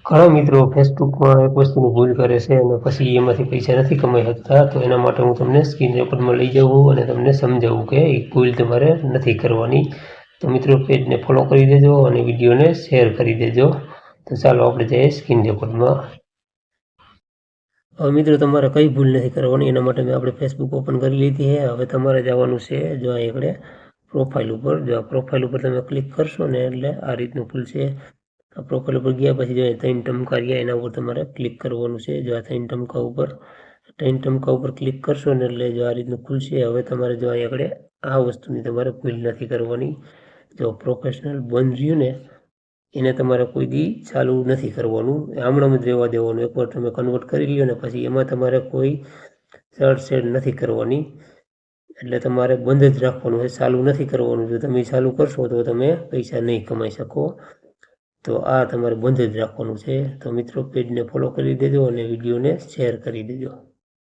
ઘણા મિત્રો ફેસબુકમાં એક વસ્તુની ભૂલ કરે છે અને પછી એમાંથી પૈસા નથી કમાઈ શકતા. તો એના માટે હું તમને સ્ક્રીન રેકોર્ડમાં લઈ જાઉં અને તમને સમજાવું કે એ ભૂલ તમારે નથી કરવાની. તો મિત્રો પેજને ફોલો કરી દેજો અને વિડીયોને શેર કરી દેજો. તો ચાલો આપણે જઈએ સ્ક્રીન રેકોર્ડમાં. હવે મિત્રો તમારે કઈ ભૂલ નથી કરવાની, એના માટે મેં આપણે ફેસબુક ઓપન કરી લીધી છે. હવે તમારે જવાનું છે જો અહીં આગળ પ્રોફાઇલ ઉપર. જો આ પ્રોફાઇલ ઉપર તમે ક્લિક કરશો ને એટલે આ રીતનું ખુલશે. આ પ્રોફાઇલ ઉપર ગયા પછી જો 3 ટમકા રહ્યા એના ઉપર તમારે ક્લિક કરવાનું છે. જો આ 3 ટમકા ઉપર ક્લિક કરશો ને એટલે જો આ રીતનું ખુલશે. હવે તમારે જો અહીં આગળ આ વસ્તુની તમારે ભૂલ નથી કરવાની. જો પ્રોફેશનલ બંધ રહ્યું ને એને તમારે કોઈ દી ચાલુ નથી કરવાનું, હમણાં જ રહેવા દેવાનું. એકવાર તમે કન્વર્ટ કરી લ્યો ને પછી એમાં તમારે કોઈ સેડ નથી કરવાની, એટલે તમારે બંધ જ રાખવાનું છે, ચાલુ નથી કરવાનું. જો તમે ચાલુ કરશો તો તમે પૈસા નહીં કમાઈ શકો. તો આ તમારે બંધ જ રાખવાનું છે. તો મિત્રો પેજને ફોલો કરી દેજો અને વિડીયોને શેર કરી દેજો.